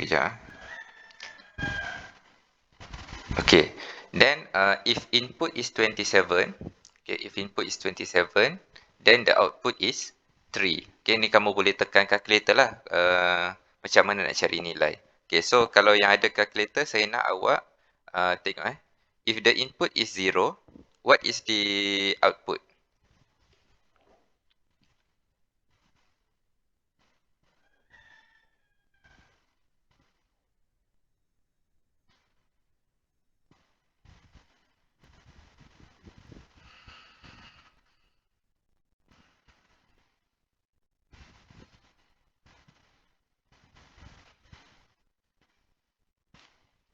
Kejap. Okay. Then if input is 27, okay, if input is 27, then the output is 3. Okay, ni kamu boleh tekan calculator lah. Macam mana nak cari nilai. Okay, so kalau yang ada calculator, saya nak awak tengok if the input is 0, what is the output?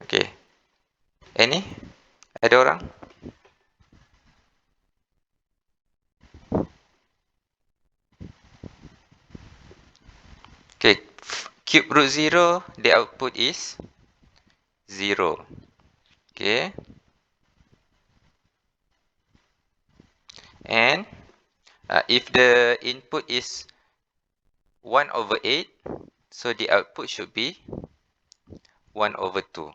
Okay. Any? Ada orang? Okay. Cube root 0, the output is 0. Okay. And if the input is 1 over 8, so the output should be 1 over 2.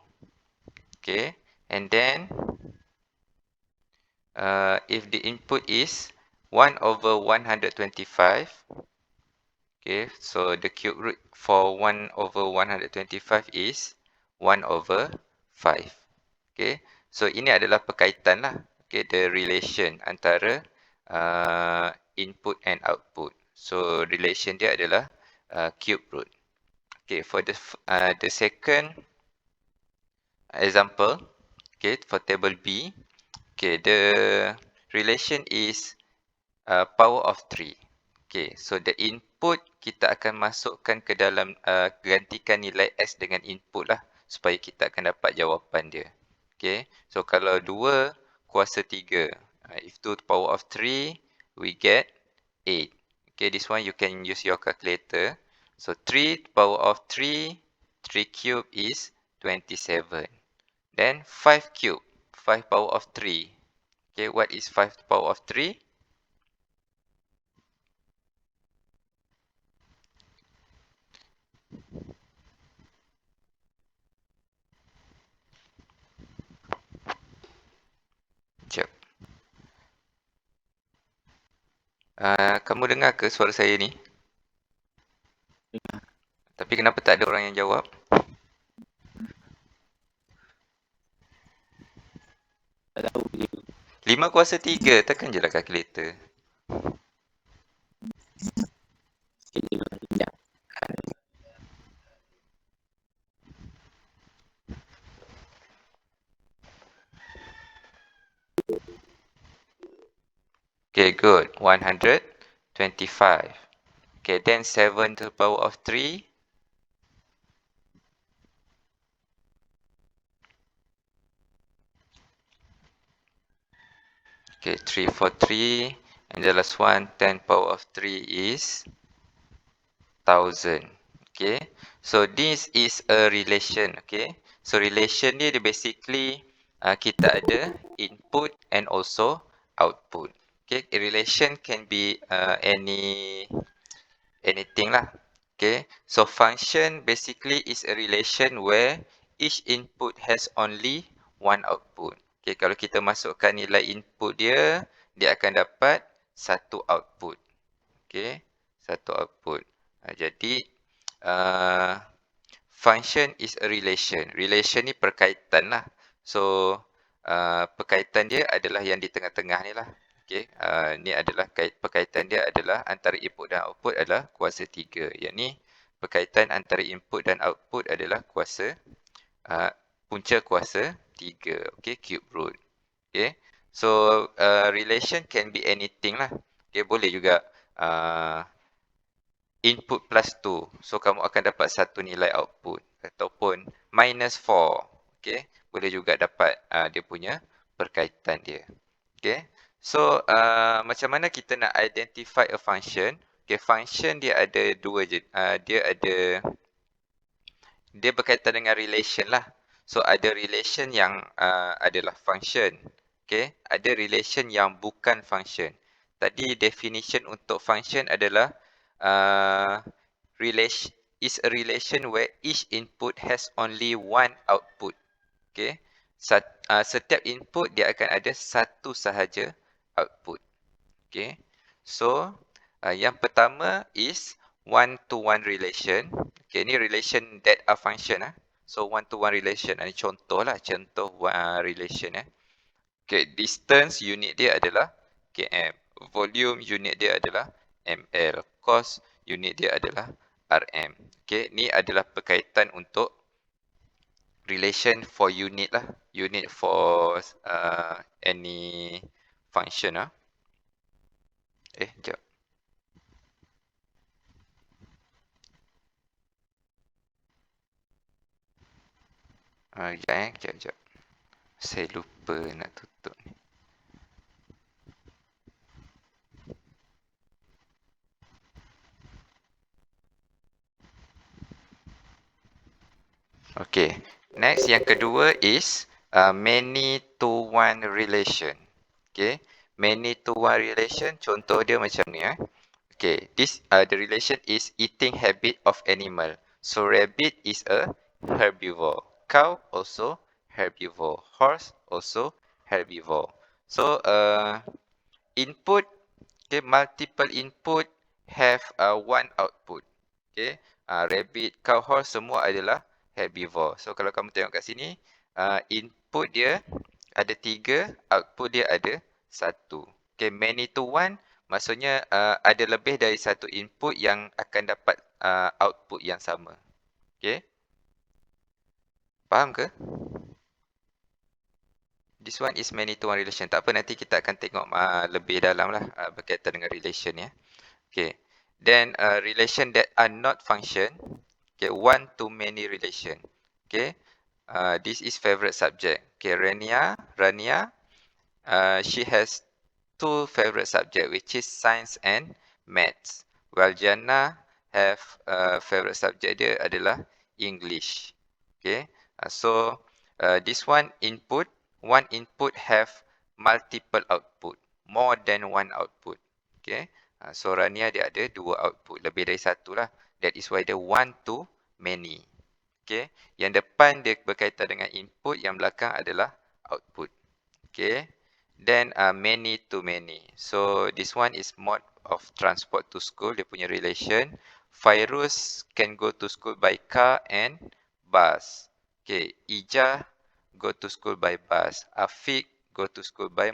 Okay. And then if the input is 1 over 125, okay, so the cube root for 1 over 125 is 1 over 5. Okay, so ini adalah perkaitan lah. Okay, the relation antara input and output. So relation dia adalah cube root. Okay, for the second example, okay, for table B, okay, the relation is power of 3. Okay, so the input kita akan masukkan ke dalam gantikan nilai S dengan input lah supaya kita akan dapat jawapan dia. Okay, so kalau 2 kuasa 3, if 2 to the power of 3, we get 8. Okay, this one you can use your calculator. So 3 to the power of 3, 3 cube is 27. Then 5 cube, 5 power of 3. Okay, what is 5 to the power of 3? Sekejap. Kamu dengar ke suara saya ni? Tapi kenapa tak ada orang yang jawab? Tak tahu je. 5 kuasa 3, tekan je lah calculator. Sikit je lah. Sekejap. Okay, good. 125. Okay, then 7 to the power of 3. Okay, 3 for 3. And the last one, 10 power of 3 is 1000. Okay, so this is a relation. Okay, so relation ni dia basically kita ada input and also output. Okay, a relation can be anything lah. Okay, so function basically is a relation where each input has only one output. Okay, kalau kita masukkan nilai input dia, dia akan dapat satu output. Okay, satu output. Jadi function is a relation. Relation ni perkaitan lah. So perkaitan dia adalah yang di tengah-tengah ni lah. Okay, ni adalah perkaitan dia adalah antara input dan output adalah kuasa 3. Yang ni perkaitan antara input dan output adalah kuasa punca kuasa 3. Okay, cube root. Okay, so relation can be anything lah. Okay, boleh juga input plus 2. So kamu akan dapat satu nilai output ataupun minus 4. Okay, boleh juga dapat dia punya perkaitan dia. Okay, so macam mana kita nak identify a function? Okay, function dia ada dua je. Dia berkaitan dengan relation lah. So ada relation yang adalah function. Okay, ada relation yang bukan function. Tadi definition untuk function adalah relation is a relation where each input has only one output. Okay. Setiap input dia akan ada satu sahaja output. Okay. So, yang pertama is one-to-one relation. Okay, ni relation that are function. So, one-to-one relation. Ini contoh lah, contoh relation. Okay, distance unit dia adalah km. Volume unit dia adalah ml. Cost unit dia adalah rm. Okay, ni adalah berkaitan untuk relation for unit lah. Unit for any function lah. Sekejap. Sekejap. Saya lupa nak tutup ni. Okay. Next, yang kedua is many to one relation. Okay. Many to one relation, contoh dia macam ni. Okay. The relation is eating habit of animal. So, rabbit is a herbivore. Cow also herbivore. Horse also herbivore. So, input, okay, multiple input have one output. Okay. Rabbit, cow, horse semua adalah herbivore. So, kalau kamu tengok kat sini, input dia ada 3, output dia ada 1. Okay, many to one maksudnya ada lebih dari satu input yang akan dapat output yang sama. Okay. Faham ke? This one is many to one relation. Tak apa, nanti kita akan tengok lebih dalam lah berkaitan dengan relation ya. Okay. Then relation that are not function. Okay, one to many relation. Okay. This is favorite subject. Okay, Rania, she has 2 favorite subject, which is science and maths. While Jana have favorite subject dia adalah English. Okay. So this one input have multiple output, more than one output. Okay. So Rania dia ada 2 output, lebih dari 1 lah. That is why dia one to many. Okay. Yang depan dia berkaitan dengan input, yang belakang adalah output. Okay. Then many to many. So this one is mode of transport to school. Dia punya relation. Fairuz can go to school by car and bus. Okay. Ija go to school by bus. Afiq go to school by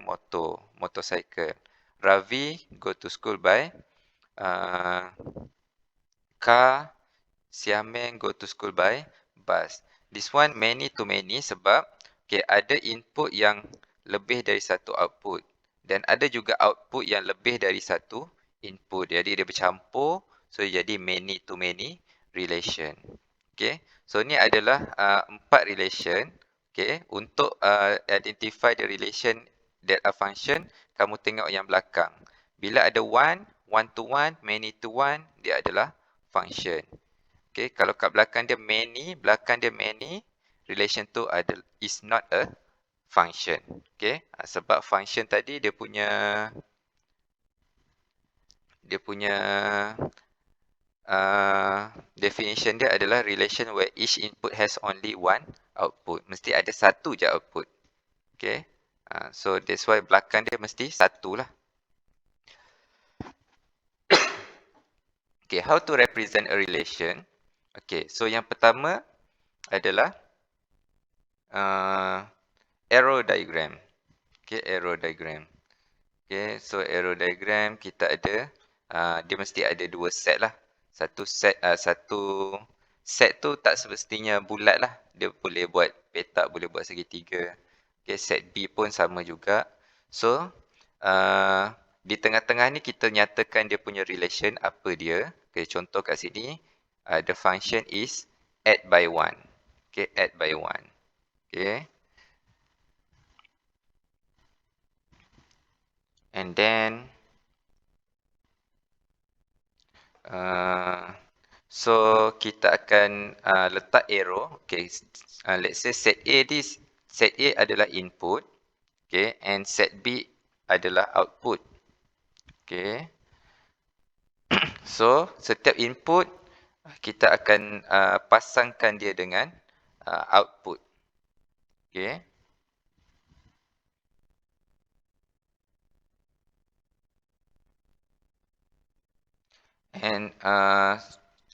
motorcycle. Ravi go to school by car. Siameng go to school by bus. This one many to many sebab okay, ada input yang lebih dari satu output. Dan ada juga output yang lebih dari satu input. Jadi dia bercampur. So jadi many to many relation. Okay. So ni adalah 4 relation. Okay. Untuk identify the relation that are function, kamu tengok yang belakang. Bila ada one to one, many to one, dia adalah function. Okay. Kalau kat belakang dia many, relation tu is not a function. Okay. Sebab function tadi dia punya definition dia adalah relation where each input has only one output. Mesti ada satu je output. Okay. So that's why belakang dia mesti satu lah. Okay. How to represent a relation? Okay. So yang pertama adalah arrow diagram. Okay, arrow diagram. Okay, so arrow diagram kita ada, dia mesti ada 2 set lah. Satu set tu tak semestinya bulat lah. Dia boleh buat petak, boleh buat segitiga. Okay, set B pun sama juga. So, di tengah-tengah ni kita nyatakan dia punya relation apa dia. Okay, contoh kat sini, the function is add by 1. Okay, add by 1. Okay. And then so kita akan letak arrow. Okay, let's say set A adalah input. Okay, and set B adalah output. Okay. So setiap input kita akan pasangkan dia dengan output. Okay. And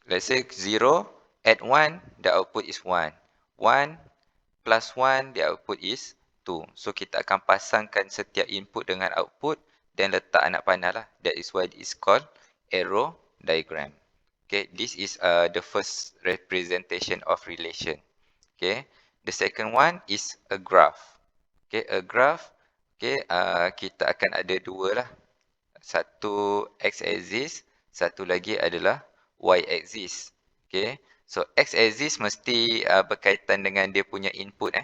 let's say 0 add 1, the output is 1. 1 plus 1, the output is 2. So kita akan pasangkan setiap input dengan output dan letak anak panah lah. That is why it is called arrow diagram. Okay, this is the first representation of relation. Okay, the second one is a graph. Okay, a graph. Okay, kita akan ada dua lah. Satu x-axis, satu lagi adalah y-axis. Okay, so x-axis mesti berkaitan dengan dia punya input.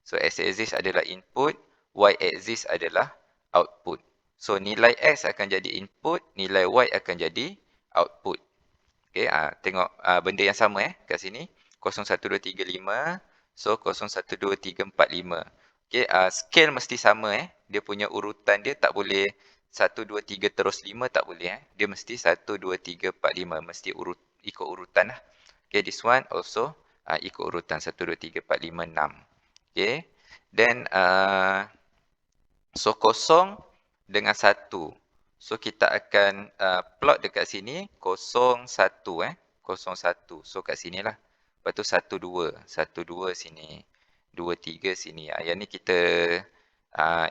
So x-axis adalah input, y-axis adalah output. So nilai x akan jadi input, nilai y akan jadi output. Okay, tengok benda yang sama kat sini. 01235, so 012345. Okay, scale mesti sama Dia punya urutan dia tak boleh 1, 2, 3 terus 5 tak boleh Dia mesti 1, 2, 3, 4, 5. Mesti ikut urutan lah. Okay, this one also ikut urutan 1, 2, 3, 4, 5, 6. Okay, then so 0 dengan 1. So kita akan plot dekat sini 0, 1 0, 1. So kat sini lah. Lepas tu 1, 2. 1, 2 sini. 2, 3 sini. Yang ni kita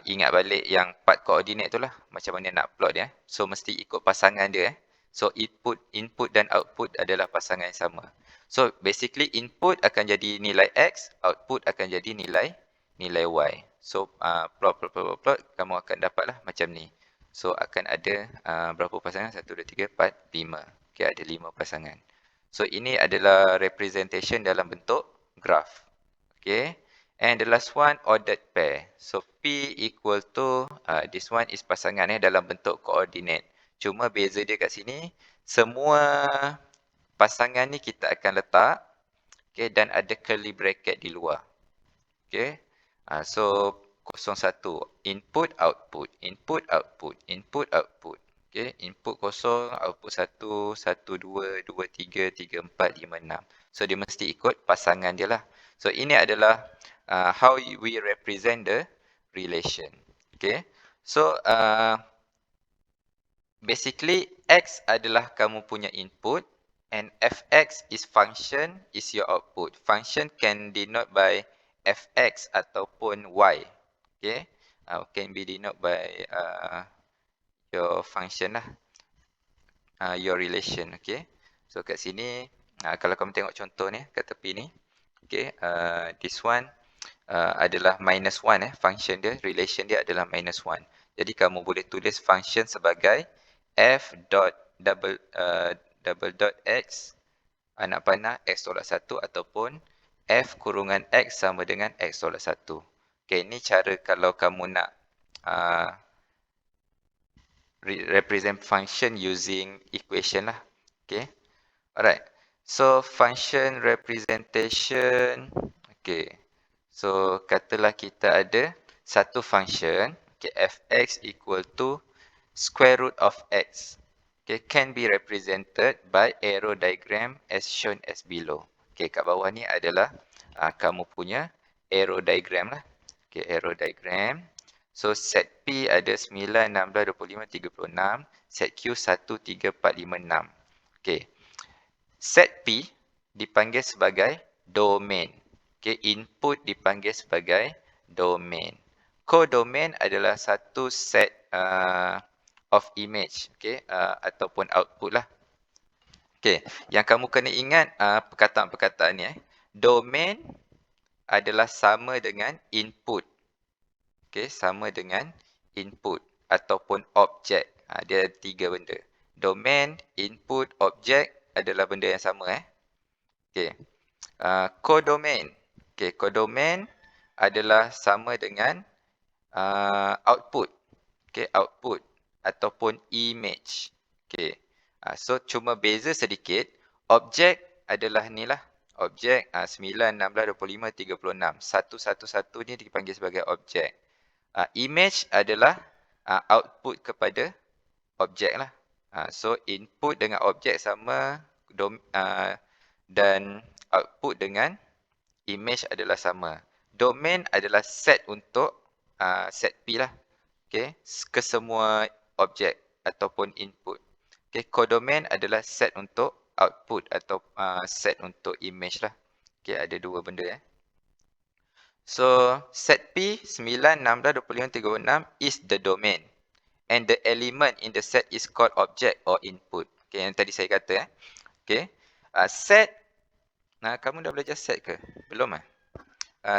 ingat balik yang part koordinat tu lah. Macam mana nak plot dia. So mesti ikut pasangan dia. So input dan output adalah pasangan yang sama. So basically input akan jadi nilai X, output akan jadi nilai Y. So plot, kamu akan dapatlah macam ni. So akan ada berapa pasangan? 1, 2, 3, 4, 5. Okay, ada 5 pasangan. So ini adalah representation dalam bentuk graph. Okay. And the last one, ordered pair. So P equal to, this one is pasangan dalam bentuk koordinat. Cuma beza dia kat sini, semua pasangan ni kita akan letak, okay, dan ada curly bracket di luar. Okay. So 01, input, output, input, output, input, output. Okay, input 0, output 1, 1, 2, 2, 3, 3, 4, 5, 6. So dia mesti ikut pasangan dia lah. So ini adalah how we represent the relation. Okay, so basically X adalah kamu punya input and Fx is function is your output. Function can denote by Fx ataupun Y. Okay, can be denoted by your function lah, your relation. Okay, so kat sini kalau kamu tengok contoh ni kat tepi ni, okay, this one adalah -1 function dia, relation dia adalah -1. Jadi kamu boleh tulis function sebagai f dot double dot x anak panah x tolak 1 ataupun f kurungan x sama dengan x tolak 1. Okay, ni cara kalau kamu nak represent function using equation lah. Okay, alright. So function representation. Okay, so katalah kita ada satu function, okay, fx equal to square root of x. Okay, can be represented by arrow diagram as shown as below. Okay, kat bawah ni adalah kamu punya arrow diagram lah. Okay, arrow diagram. So set P ada 9, 16, 25, 36. Set Q 1, 3, 4, 5, 6. Okay, set P dipanggil sebagai domain. Okay, input dipanggil sebagai domain. Codomain adalah satu set of image, okay, ataupun output lah. Okay, yang kamu kena ingat perkataan-perkataan ni. Domain adalah sama dengan input. Okay, sama dengan input ataupun objek. Dia ada 3 benda. Domain, input, objek adalah benda yang sama. Okay, codomain. Okay, codomain adalah sama dengan output. Okay, output ataupun image. Okay, so cuma beza sedikit. Objek adalah ni lah. Objek 9, 16, 25, 36. Satu-satu ni dipanggil sebagai objek. Image adalah output kepada objek lah. So input dengan objek sama, dan output dengan image adalah sama. Domain adalah set untuk set P lah. Okay, ke semua objek ataupun input. Okay, codomain adalah set untuk output atau set untuk image lah. Okay, ada dua benda So, set P 9, 16, 25, 36 is the domain. And the element in the set is called object or input. Okay, yang tadi saya kata Okay. Set, kamu dah belajar set ke? Belum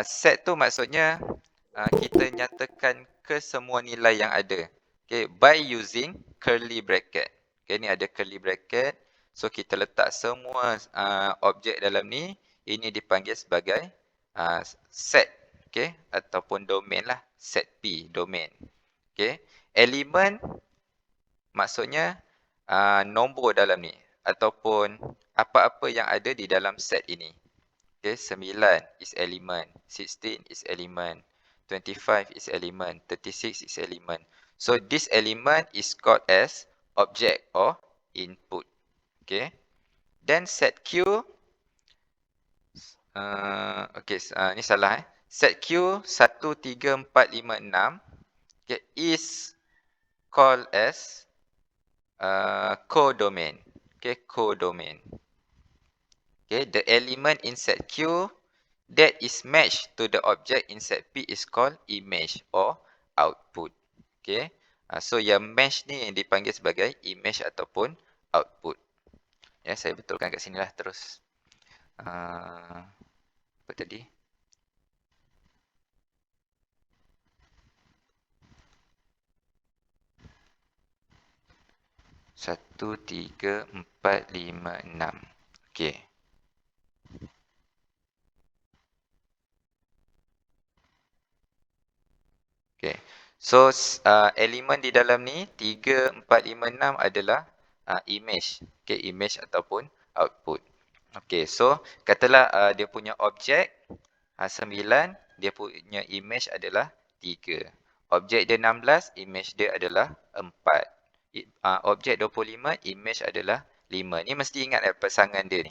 set tu maksudnya kita nyatakan ke semua nilai yang ada. Okay, by using curly bracket. Okay, ni ada curly bracket. So, kita letak semua objek dalam ni. Ini dipanggil sebagai set. Okay, ataupun domain lah. Set P, domain. Okay, elemen maksudnya nombor dalam ni. Ataupun apa-apa yang ada di dalam set ini. Okay, 9 is element, 16 is element, 25 is element, 36 is element. So this element is called as object or input. Okay. Then set Q, ni salah Set Q 1, 3, 4, 5, 6 okay, is called as codomain. Okay, codomain. Okay, the element in set Q that is matched to the object in set P is called image or output. Okay, so yang match ni dipanggil sebagai image ataupun output. Ya, saya betulkan kat sini lah terus. Apa tadi? Satu, 3, 4, 5, 6. Okay. Okay. So, elemen di dalam ni 3, 4, 5, 6 adalah image. Okay, image ataupun output. Okay, so katalah dia punya objek 9, dia punya image adalah 3. Objek dia 16, image dia adalah 4. Objek 25, image adalah 5. Ni mesti ingat pasangan dia ni.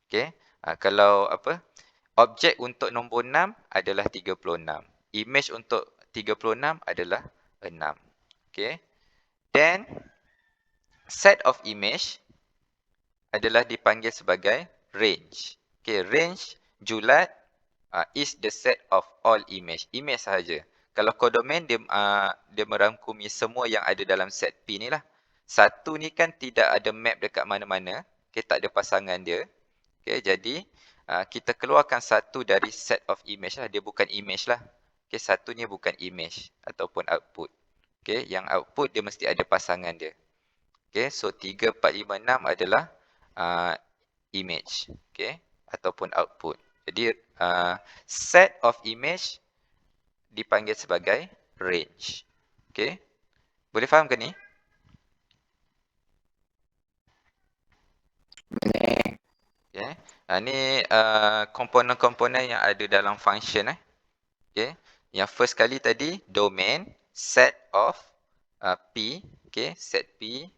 Okay, kalau apa? Objek untuk nombor 6 adalah 36. Image untuk 36 adalah 6. Okay. Then, set of image adalah dipanggil sebagai range. Okay, range julat is the set of all image. Image sahaja. Kalau codomain dia merangkumi semua yang ada dalam set P ni lah. Satu ni kan tidak ada map dekat mana-mana. Okay, tak ada pasangan dia. Okay, jadi kita keluarkan satu dari set of image lah. Dia bukan image lah. Okay, satunya bukan image ataupun output. Okay, yang output dia mesti ada pasangan dia. Okay, so 3, 4, 5, 6 adalah image. Okay, ataupun output. Jadi, set of image dipanggil sebagai range. Okay, boleh faham ke ni? Boleh. Okay, ni komponen-komponen yang ada dalam function. Okay, yang first kali tadi, domain, set of P. Okay, set P.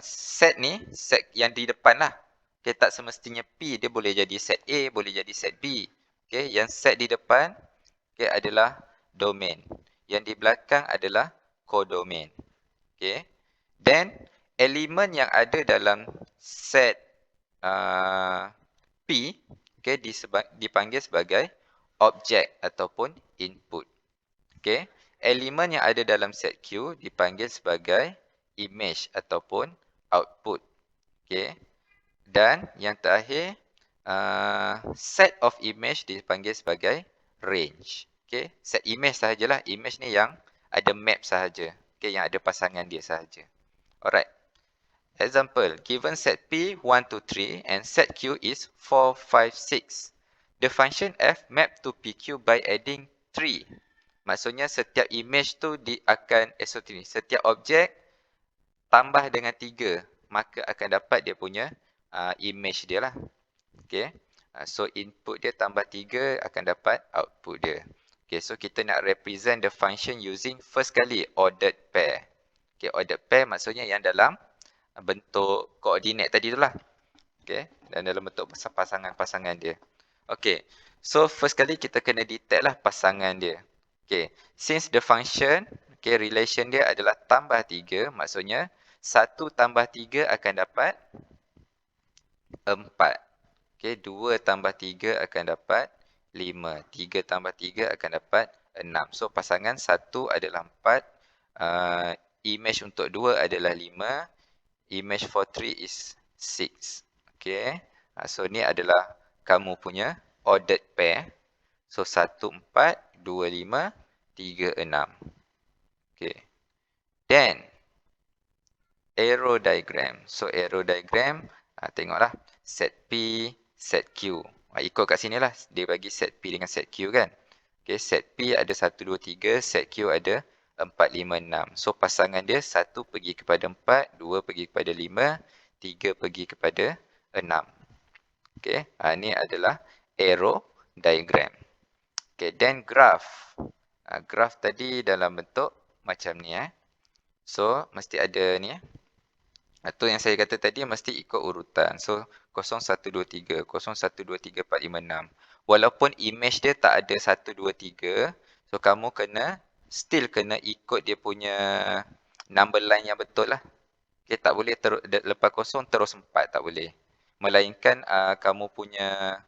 Set ni, set yang di depan lah. Okay, tak semestinya P, dia boleh jadi set A, boleh jadi set B. Okay, yang set di depan okay, adalah domain. Yang di belakang adalah codomain. Okay, then elemen yang ada dalam set P okay, dipanggil sebagai objek ataupun input. Okay, elemen yang ada dalam set Q dipanggil sebagai image ataupun output. Okay, dan yang terakhir set of image dipanggil sebagai range. Okay, set image sahajalah. Image ni yang ada map sahaja. Okay, yang ada pasangan dia sahaja. Alright. Example, given set P 1, 2, 3 and set Q is 4, 5, 6. The function f map to PQ by adding 3. Maksudnya setiap image tu setiap objek tambah dengan 3, maka akan dapat dia punya image dia lah. Okay. So input dia tambah 3 akan dapat output dia. Okay, so kita nak represent the function using first kali ordered pair. Okay, ordered pair maksudnya yang dalam bentuk koordinat tadi tu lah. Okay, dan dalam bentuk pasangan-pasangan dia. Okay, so first kali kita kena detect lah pasangan dia. Okay, since the function, okay, relation dia adalah tambah 3, maksudnya 1 tambah 3 akan dapat 4. Okay, 2 tambah 3 akan dapat 5. 3 tambah 3 akan dapat 6. So, pasangan 1 adalah 4. Image untuk 2 adalah 5. Image for 3 is 6. Okay. So, ni adalah kamu punya ordered pair. So, 1, 4, 2, 5, 3, 6. Okay. Then, arrow diagram. So, arrow diagram, tengoklah. Set P, set Q. Ikut kat sini lah. Dia bagi set P dengan set Q kan. Okay, set P ada 1, 2, 3. Set Q ada 4, 5, 6. So, pasangan dia 1 pergi kepada 4, 2 pergi kepada 5, 3 pergi kepada 6. Okay, ni adalah arrow diagram. Okay, then graph. Graph tadi dalam bentuk macam ni. So, mesti ada ni. Atau yang saya kata tadi mesti ikut urutan. So 0, 1, 2, 3, 0, 1, 2, 3, 4, 5, 6. Walaupun image dia tak ada 1, 2, 3. So kamu still kena ikut dia punya number line yang betul lah. Okay, tak boleh lepas 0 terus 4, tak boleh. Melainkan kamu punya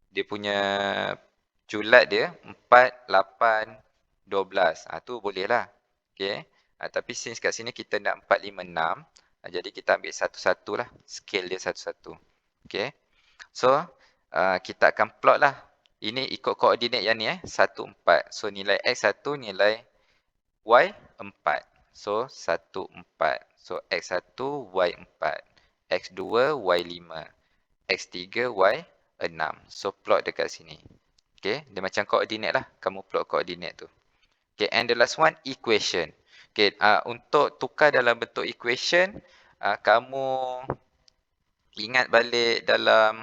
dia punya julat dia 4, 8, 12. Tu boleh lah. Okay. Tapi since kat sini kita nak 4, 5, 6. Jadi kita ambil satu-satu lah. Scale dia satu-satu. Okay. So, kita akan plot lah. Ini ikut koordinat yang ni 1, 4. So, nilai X 1, nilai Y 4. So, 1, 4. So, X 1, Y 4. X 2, Y 5. X 3, Y 6. So, plot dekat sini. Okay. Dia macam koordinat lah. Kamu plot koordinat tu. Okay, and the last one, equation. Okay, untuk tukar dalam bentuk equation, kamu ingat balik dalam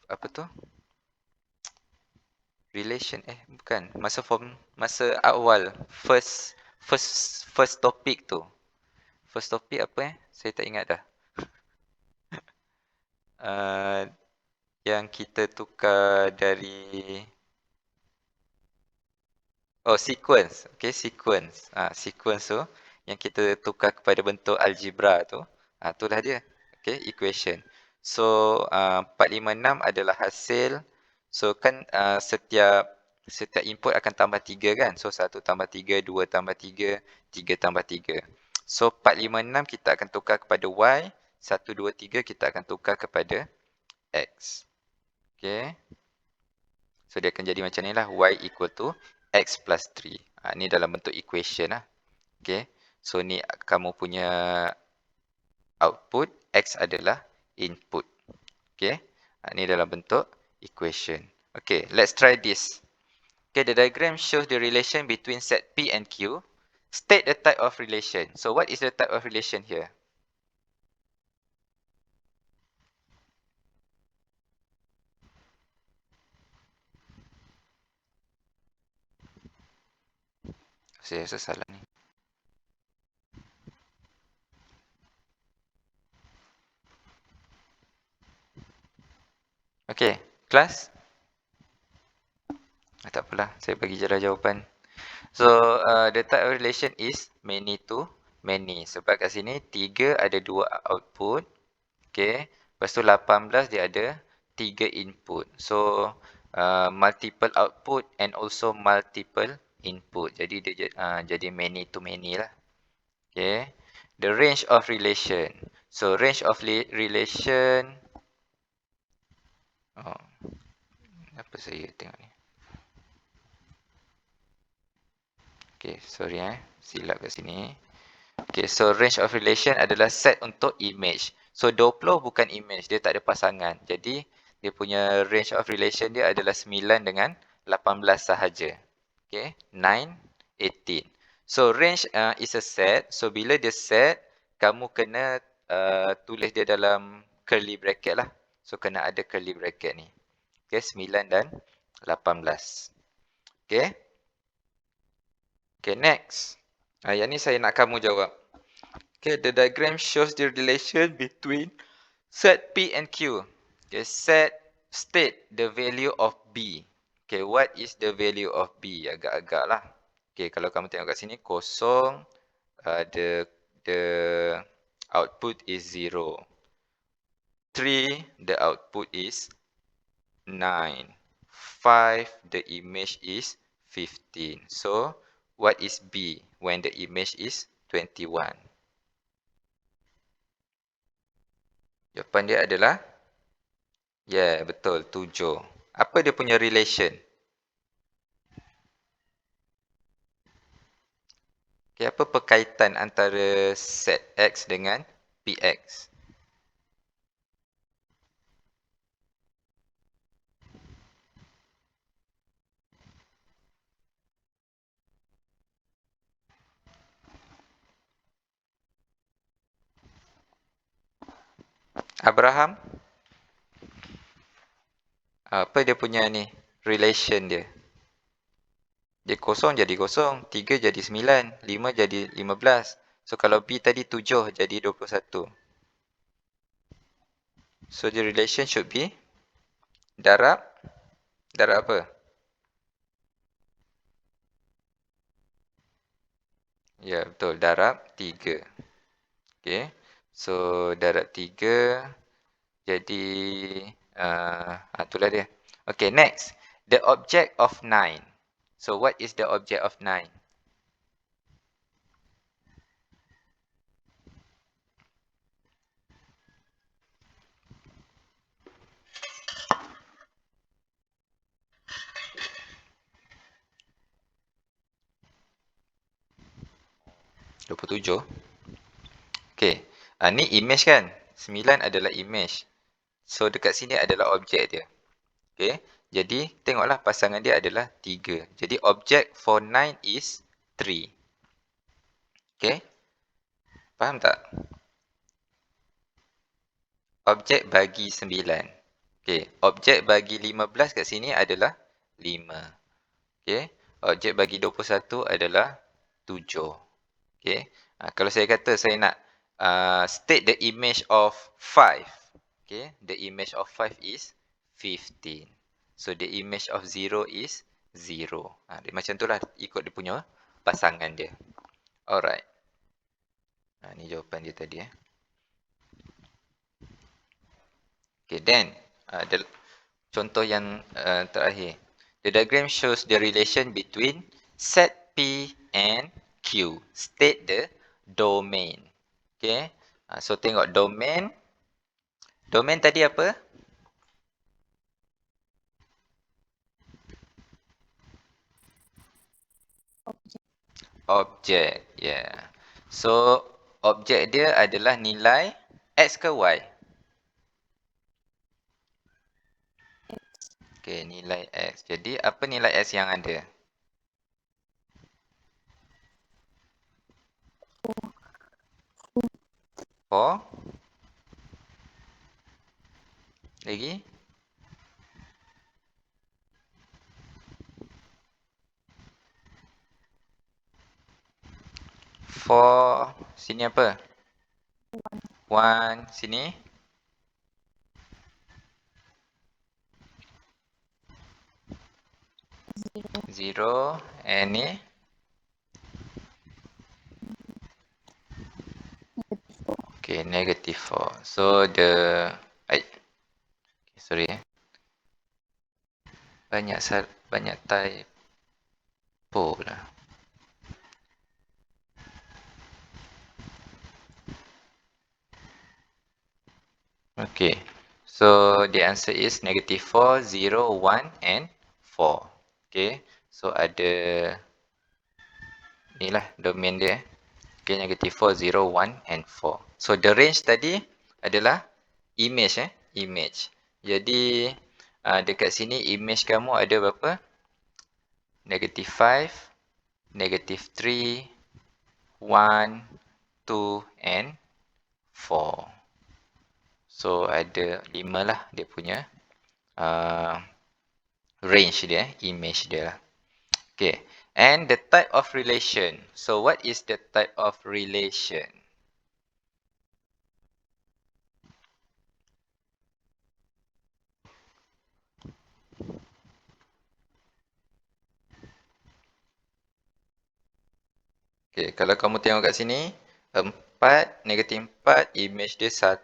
apa tu? Relation, bukan. Masa awal, first topic tu. First topic apa Saya tak ingat dah. Yang kita tukar dari sequence. Okay, sequence. Sequence tu yang kita tukar kepada bentuk algebra tu. Itulah dia. Okay, equation. So, 4, 5, 6 adalah hasil. So, kan setiap input akan tambah 3 kan. So, 1 tambah 3, 2 tambah 3, 3 tambah 3. So, 4, 5, 6 kita akan tukar kepada Y. 1, 2, 3 kita akan tukar kepada X. Okay. So, dia akan jadi macam ni lah. Y equal to X plus 3. Ni dalam bentuk equation lah. Okay. So, ni kamu punya output. X adalah input. Okay. Ni dalam bentuk equation. Okay. Let's try this. Okay. The diagram shows the relation between set P and Q. State the type of relation. So, what is the type of relation here? Saya rasa salah ni. Okay. Kelas? Tak apalah. Saya bagi jawapan. So, the type of relation is many to many. Sebab kat sini 3 ada 2 output. Okay. Lepas tu 18 dia ada 3 input. So, multiple output and also multiple input. Jadi, dia jadi many to many lah. Okay. The range of relation. So, range of relation. Apa saya tengok ni? Okay, sorry silap kat sini. Okay, so range of relation adalah set untuk image. So 20 bukan image, dia tak ada pasangan. Jadi dia punya range of relation dia adalah 9 dengan 18 sahaja. Okay, 9, 18. So range is a set. So bila dia set, kamu kena tulis dia dalam curly bracket lah. So kena ada curly bracket ni. Okay, 9 dan 18. Okay. Okay, next. Yang ni saya nak kamu jawab. Okay, the diagram shows the relation between set P and Q. Okay, state the value of B. Okay, what is the value of B? Agak-agak lah. Okay, kalau kamu tengok kat sini, kosong. The output is 0. 3, the output is 9. 5, the image is 15. So, what is B when the image is 21? Jawapan dia adalah, betul, 7. Apa dia punya relation? Okay, apa perkaitan antara set X dengan PX? Abraham? Apa dia punya ni? Relation dia. Dia kosong jadi kosong. 3 jadi 9. 5 jadi 15. So, kalau B tadi 7 jadi 21. So, the relation should be darab. Darab apa? Ya, betul. Darab 3. Okay. So, darab 3. Jadi, itulah dia. Okay, next. The object of 9. So, what is the object of 9? (27). Okay. Ni image kan? 9 adalah image. So, dekat sini adalah objek dia. Okay. Jadi, tengoklah pasangan dia adalah 3. Jadi, objek for 9 is 3. Okay. Faham tak? Objek bagi 9. Okay. Objek bagi 15 kat sini adalah 5. Okay. Objek bagi 21 adalah 7. Okay. Kalau saya kata saya nak state the image of 5. Okay. The image of 5 is 15. So, the image of 0 is 0. Dia macam tu lah ikut dia punya pasangan dia. Alright. Ni jawapan dia tadi. Okay, then. Contoh yang terakhir. The diagram shows the relation between set P and Q. State the domain. Okay. So, tengok domain. Domain tadi apa? Objek. Yeah. So, objek dia adalah nilai X ke Y? Okay, nilai X. Jadi, apa nilai X yang ada? 4. Lagi? 4. Sini apa? 1. Sini? 0. And ni? Okay, negative 4. So, sorry. Banyak typo lah. Okay. So, the answer is negative 4, 0, 1 and 4. Okay. So, ada ni lah domain dia. Okay, negative 4, 0, 1 and 4. So, the range tadi adalah image. Image. Jadi, dekat sini image kamu ada berapa? Negative 5, negative 3, 1, 2 and 4. So, ada 5 lah dia punya range dia, image dia lah. Okay. And the type of relation. So what is the type of relation? Okay, kalau kamu tengok kat sini, 4, negatif 4, image dia 1.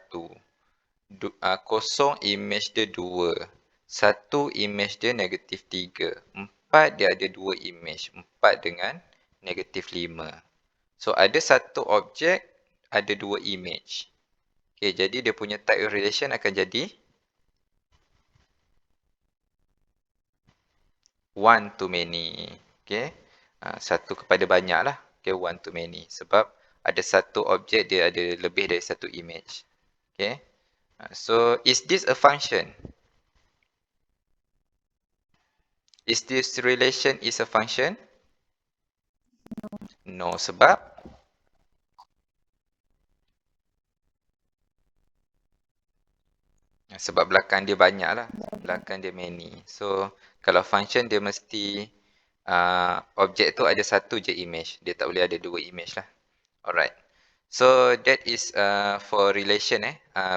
Kosong, image dia 2. 1, image dia negatif 3. 4, dia ada 2 image. 4 dengan negatif 5. So, ada satu objek, ada 2 image. Okay, jadi dia punya type of relation akan jadi one to many. Okay, satu kepada banyak lah. Okay, one to many. Sebab ada satu objek, dia ada lebih dari satu image. Okay, so is this a function? Is this relation is a function? No, sebab belakang dia banyak lah. Belakang dia many. So, kalau function dia mesti objek tu ada satu je image. Dia tak boleh ada dua image lah. Alright. So, that is for relation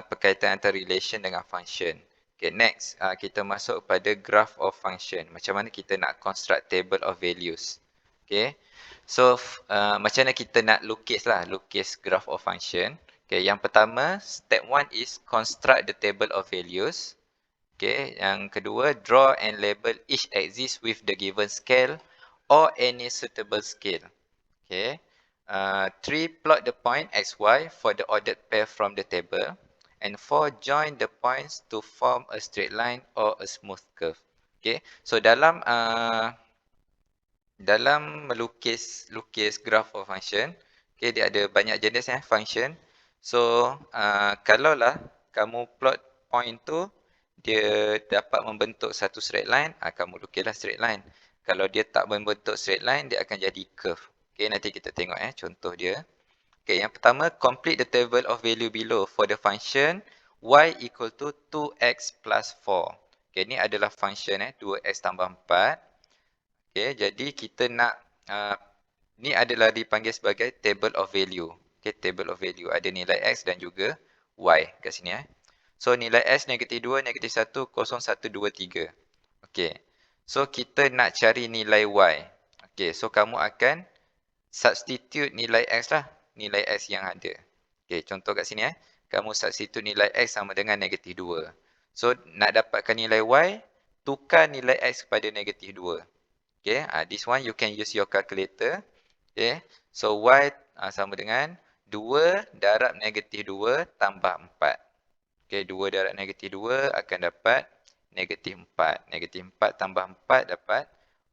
perkaitan antara relation dengan function. Okay, next. Kita masuk pada graph of function. Macam mana kita nak construct table of values. Okay. So, macam mana kita nak lukis graph of function. Okay, yang pertama, step 1 is construct the table of values. Okay, yang kedua, draw and label each axis with the given scale or any suitable scale. Okay, 3, plot the point xy for the ordered pair from the table. And 4, join the points to form a straight line or a smooth curve. Okay, so dalam melukis graph of function, okay, dia ada banyak jenis function. So, kalaulah kamu plot point tu, dia dapat membentuk satu straight line, kamu lukislah straight line. Kalau dia tak membentuk straight line, dia akan jadi curve. Okay, nanti kita tengok contoh dia. Okay, yang pertama, complete the table of value below for the function y equal to 2x plus 4. Okay, ni adalah function 2x tambah 4. Okay, jadi kita nak, ni adalah dipanggil sebagai table of value. Okay, table of value. Ada nilai x dan juga y kat sini. So, nilai x negatif 2, negatif 1, 0, 1, 2, 3. Okay, so kita nak cari nilai y. Okay, so kamu akan substitute nilai x lah. Nilai x yang ada. Okay, contoh kat sini. Kamu substitute nilai x sama dengan negatif 2. So, nak dapatkan nilai y, tukar nilai x kepada negatif 2. Okay, this one you can use your calculator. Okay, so y sama dengan 2 darab negatif 2 tambah 4. Okay, 2 darab negatif 2 akan dapat negatif 4. Negatif 4 tambah 4 dapat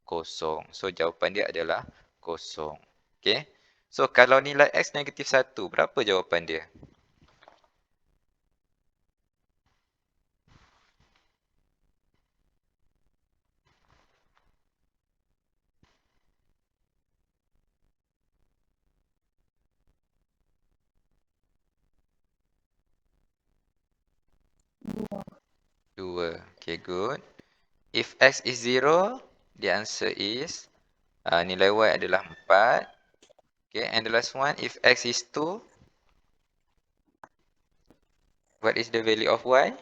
0. So, jawapan dia adalah 0. Okay, so kalau nilai x negatif 1, berapa jawapan dia? Dua. Okay, good. If x is 0, the answer is nilai y adalah 4. Okay, and the last one, if x is 2, what is the value of y?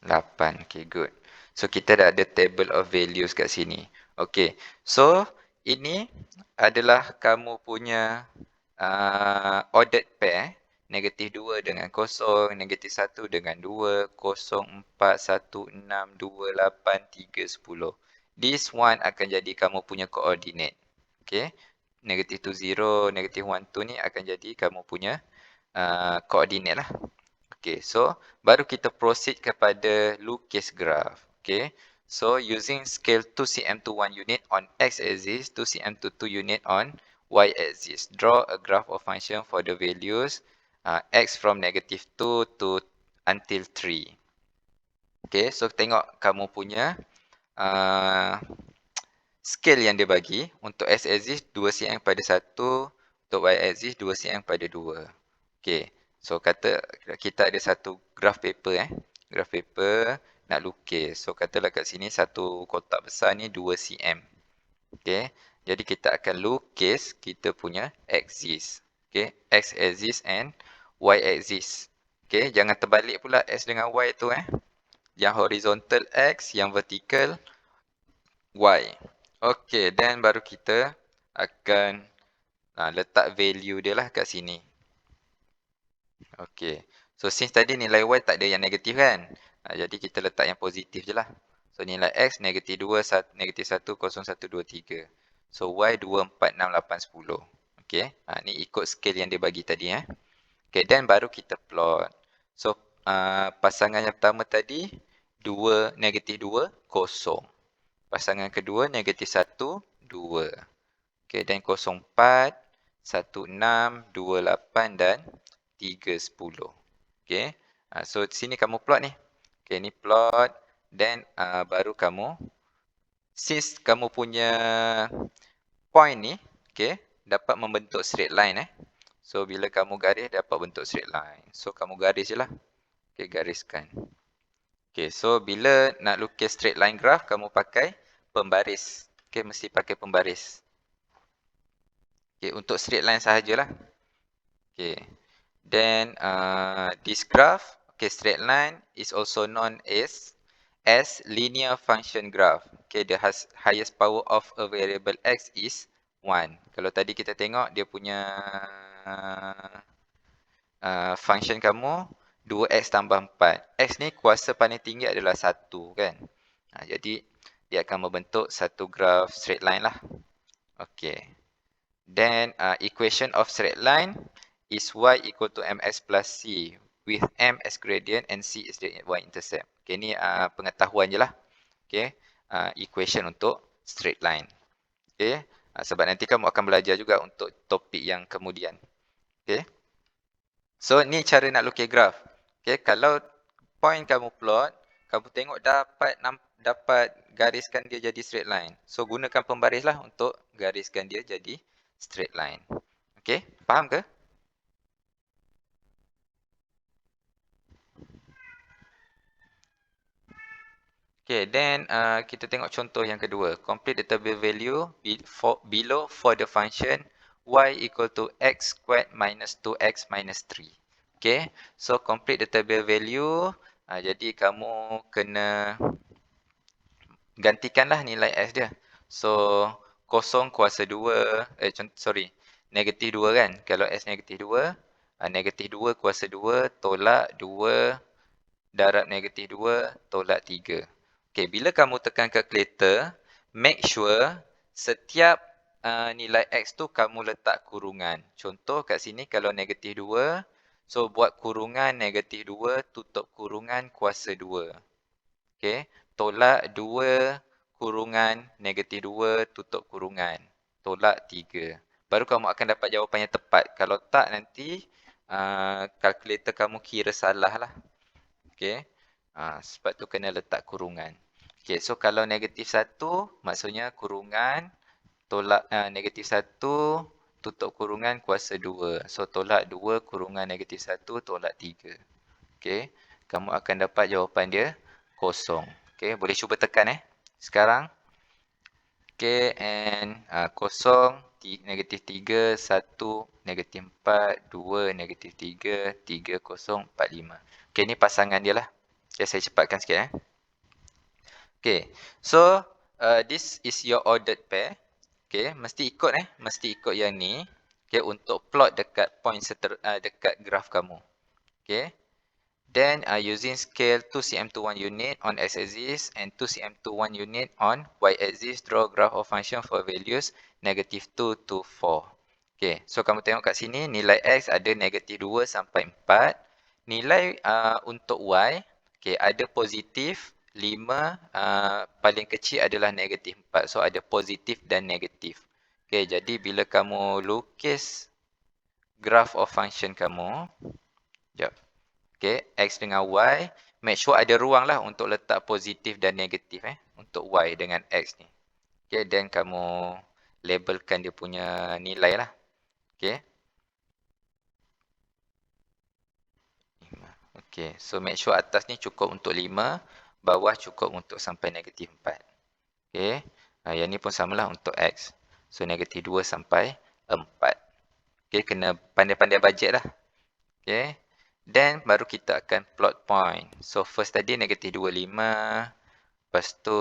8. Okay, good. So, kita dah ada table of values kat sini. Okay, so ini adalah kamu punya ordered pair. Negatif 2 dengan 0, negatif 1 dengan 2, 0, 4, 1, 6, 2, 8, 3, 10. This one akan jadi kamu punya coordinate. Okay, negatif 2, 0, negatif 1, 2 ni akan jadi kamu punya coordinate lah. Okay, so baru kita proceed kepada lukis graph. Okay, so using scale 2 cm to 1 unit on x-axis, 2 cm to 2 unit on y-axis. Draw a graph of function for the values x from negative 2 to until 3. Okay, so tengok kamu punya scale yang dia bagi. Untuk x-axis 2 cm pada 1, untuk y-axis 2 cm pada 2. Okay. So kata kita ada satu graph paper graph paper nak lukis. So katalah kat sini satu kotak besar ni 2 cm. Okey. Jadi kita akan lukis kita punya axis. Okey, x axis and y axis. Okey, jangan terbalik pula x dengan y tu Yang horizontal x, yang vertical y. Okey, dan baru kita akan letak value dia lah kat sini. Okey. So since tadi nilai y tak ada yang negatif kan? Jadi kita letak yang positif je lah. So nilai x negatif 2, negatif 1, 0, 1, 2, 3. So y 2, 4, 6, 8, 10. Okey. Ni ikut scale yang dia bagi tadi Okey, dan baru kita plot. So pasangan yang pertama tadi 2, negatif 2, 0. Pasangan kedua negatif 1, 2. Okey, dan 0, 4, 1, 6, 2, 8 dan 3, 10. Okey. So sini kamu plot ni. Okey, ni plot dan baru kamu since kamu punya point ni, okey, dapat membentuk straight line So bila kamu garis dapat bentuk straight line. So kamu garis je lah. Okey, gariskan. Okey, so bila nak lukis straight line graph kamu pakai pembaris. Okey, mesti pakai pembaris. Okey, untuk straight line sahajalah. Okey. Then this graph, okay, straight line is also known as linear function graph. Okay, the highest power of a variable x is 1. Kalau tadi kita tengok dia punya function kamu 2x tambah 4. X ni kuasa paling tinggi adalah 1 kan. Jadi dia akan membentuk satu graph straight line lah. Okay. Then equation of straight line is y equal to mx plus c with m as gradient and c is the y-intercept. Okay, ni pengetahuan je lah. Okay, equation untuk straight line. Okay, sebab nanti kamu akan belajar juga untuk topik yang kemudian. Okay, so ni cara nak lukis graph. Okay, kalau point kamu plot, kamu tengok dapat gariskan dia jadi straight line. So gunakan pembaris lah untuk gariskan dia jadi straight line. Okay, faham ke? Okay, then kita tengok contoh yang kedua. Complete the table value below for the function y equal to x squared minus 2x minus 3. Okay, so complete the table value. Jadi kamu kena gantikanlah nilai x dia. So, 0 kuasa 2, negatif 2 kan. Kalau x negatif 2, negatif 2 kuasa 2 tolak 2 darab negatif 2 tolak 3. Okay, bila kamu tekan calculator, make sure setiap nilai x tu kamu letak kurungan. Contoh kat sini kalau negatif 2, so buat kurungan negatif 2 tutup kurungan kuasa 2. Okay, tolak 2 kurungan negatif 2 tutup kurungan. Tolak 3. Baru kamu akan dapat jawapan yang tepat. Kalau tak nanti kalkulator kamu kira salah lah. Okay, sebab tu kena letak kurungan. Okay, so kalau negatif 1 maksudnya kurungan tolak negatif 1 tutup kurungan kuasa 2. So tolak 2 kurungan negatif 1 tolak 3. Okay, kamu akan dapat jawapan dia 0. Okay, boleh cuba tekan sekarang. Okay, and 0, negatif 3, 1, negatif 4, 2, negatif 3, 3, 0, 4, 5. Okay, ni pasangan dia lah. Okay, saya cepatkan sikit Okay, so this is your ordered pair. Okay, mesti ikut mesti ikut yang ni. Okay, untuk plot dekat point dekat graph kamu. Okay. Then using scale 2 cm to 1 unit on x-axis and 2 cm to 1 unit on y-axis, draw graph of function for values negative 2 to 4. Okay, so kamu tengok kat sini nilai x ada negatif 2 sampai 4. Nilai untuk y, okay, ada positif 5, paling kecil adalah negatif 4. So ada positif dan negatif. Okay, jadi bila kamu lukis graph of function kamu, sekejap. Okay, x dengan y, make sure ada ruang lah untuk letak positif dan negatif untuk y dengan x ni. Okay, then kamu labelkan dia punya nilai lah. Okay. Okay, so make sure atas ni cukup untuk 5, bawah cukup untuk sampai negatif 4. Okay, yang ni pun samalah untuk X. So, negatif 2 sampai 4. Okay, kena pandai-pandai bajet lah. Okay, then baru kita akan plot point. So, first tadi negatif 2, 5. Lepas tu,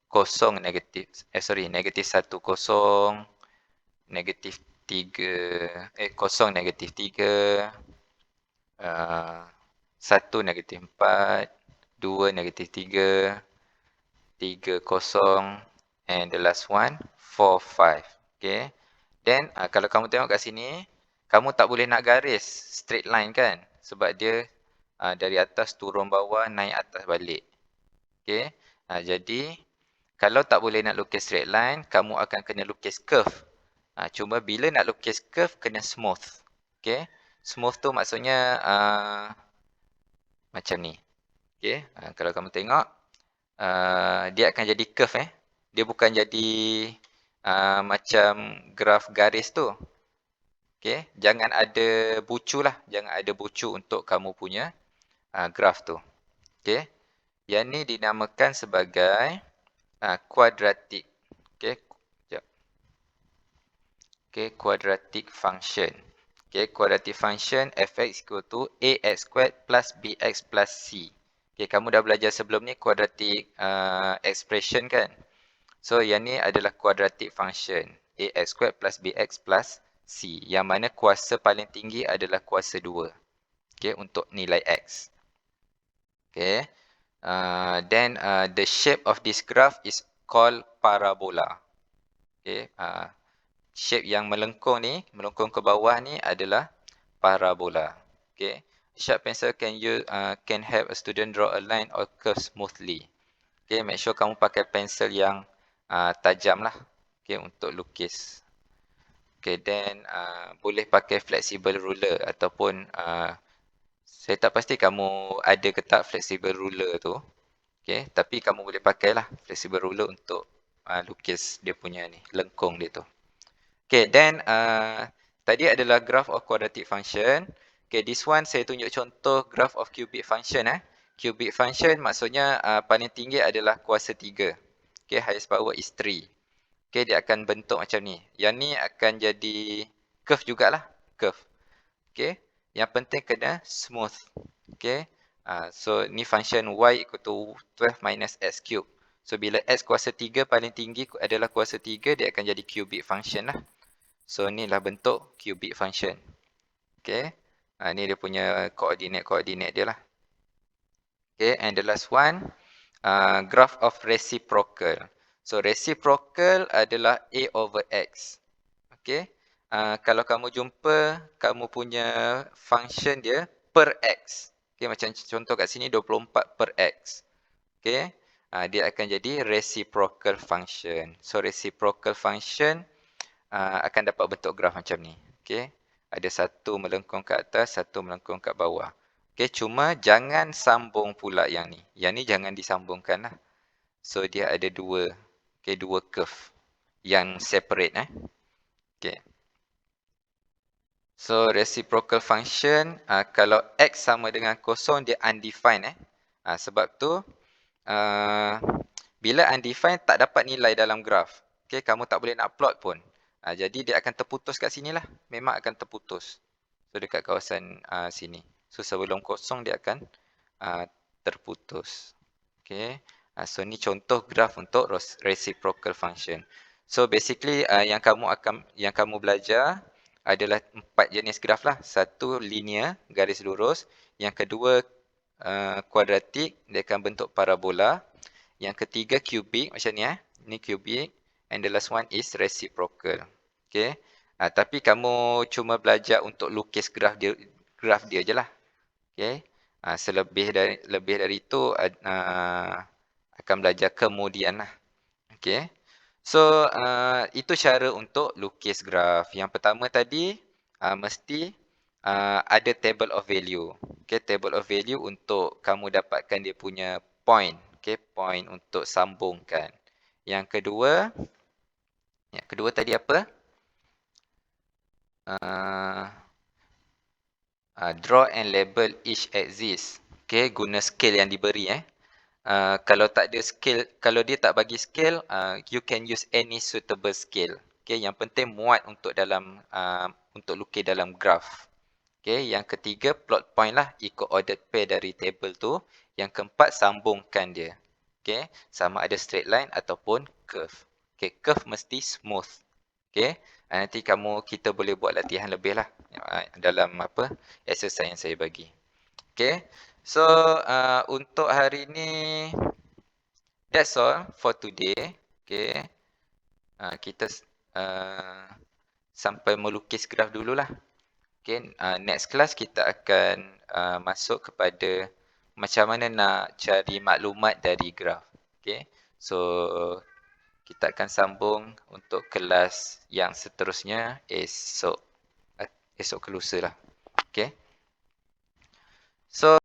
kosong negatif, negatif 1, kosong. Negatif 3, kosong negatif 3. 1 negatif 4, 2 negatif 3, 3 kosong, and the last one 4 5. Okay, then kalau kamu tengok kat sini, kamu tak boleh nak garis straight line kan, sebab dia dari atas turun bawah, naik atas balik. Okay, jadi kalau tak boleh nak lukis straight line, kamu akan kena lukis curve. Cuma bila nak lukis curve, kena smooth. Okay, smooth tu maksudnya macam ni. Okay, kalau kamu tengok, dia akan jadi curve. Dia bukan jadi macam graf garis tu. Okay, jangan ada bucu lah. Jangan ada bucu untuk kamu punya graf tu. Okay, yang ni dinamakan sebagai quadratic. Okay, sekejap. Okay, quadratic function. Okay, quadratic function fx equal to ax squared plus bx plus c. Okay, kamu dah belajar sebelum ni quadratic expression kan? So, yang ni adalah quadratic function. Ax squared plus bx plus c. Yang mana kuasa paling tinggi adalah kuasa 2. Okay, untuk nilai x. Okay. Then, the shape of this graph is called parabola. Okay. Shape yang melengkung ni, melengkung ke bawah ni adalah parabola. Okay. Sharp pencil can help a student draw a line or curve smoothly. Okay, make sure kamu pakai pensel yang tajam lah. Okay, untuk lukis. Okay, then boleh pakai flexible ruler ataupun saya tak pasti kamu ada ke tak flexible ruler tu. Okay, tapi kamu boleh pakai lah flexible ruler untuk lukis dia punya ni, lengkung dia tu. Okay, then tadi adalah graph of quadratic function. Okay, this one saya tunjuk contoh graph of cubic function. Cubic function maksudnya paling tinggi adalah kuasa 3. Okay, highest power is 3. Okay, dia akan bentuk macam ni. Yang ni akan jadi curve jugalah. Curve. Okay, yang penting kena smooth. Okay, so ni function y equal to 12 minus x cube. So, bila x kuasa 3 paling tinggi adalah kuasa 3, dia akan jadi cubic function lah. So, ni lah bentuk cubic function. Okay. Ni dia punya koordinat dia lah. Okay. And the last one, graph of reciprocal. So, reciprocal adalah A over X. Okay. Kalau kamu jumpa, kamu punya function dia per X. Okay. Macam contoh kat sini 24 per X. Okay. Dia akan jadi reciprocal function. So, reciprocal function akan dapat bentuk graf macam ni. Okay. Ada satu melengkung ke atas, satu melengkung ke bawah. Okay. Cuma jangan sambung pula yang ni. Yang ni jangan disambungkan lah. So, dia ada dua. Okay. Dua curve yang separate. Okay. So, reciprocal function, kalau X sama dengan kosong, dia undefined. Sebab tu, bila undefined, tak dapat nilai dalam graf. Okay. Kamu tak boleh nak plot pun. Jadi dia akan terputus kat sini lah. Memang akan terputus. So dekat kawasan sini. So sebelum kosong dia akan terputus. Okay. So ni contoh graf untuk reciprocal function. So basically yang kamu belajar adalah 4 jenis graf lah. Satu linear, garis lurus. Yang kedua kuadratik, dia akan bentuk parabola. Yang ketiga cubic macam ni. Ni cubic. And the last one is reciprocal. Okay. Tapi kamu cuma belajar untuk lukis graf dia je lah. Okay. Lebih dari itu akan belajar kemudian lah. Okay. So, itu cara untuk lukis graf. Yang pertama tadi, mesti ada table of value. Okay. Table of value untuk kamu dapatkan dia punya point. Okay. Point untuk sambungkan. Yang kedua tadi apa? Draw and label each axis. Okay, guna scale yang diberi. Kalau tak ada scale, kalau dia tak bagi scale, you can use any suitable scale. Okay, yang penting muat untuk dalam untuk lukis dalam graph. Okay, yang ketiga plot point lah, ikut ordered pair dari table tu. Yang keempat sambungkan dia. Okay, sama ada straight line ataupun curve. Okay, curve mesti smooth. Okay, nanti kita boleh buat latihan lebih lah dalam exercise yang saya bagi. Okay, so untuk hari ni that's all for today. Okay, kita sampai melukis graf dululah. Okay, next class kita akan masuk kepada macam mana nak cari maklumat dari graf. Okay, so kita akan sambung untuk kelas yang seterusnya esok ke lusa lah. Okay, so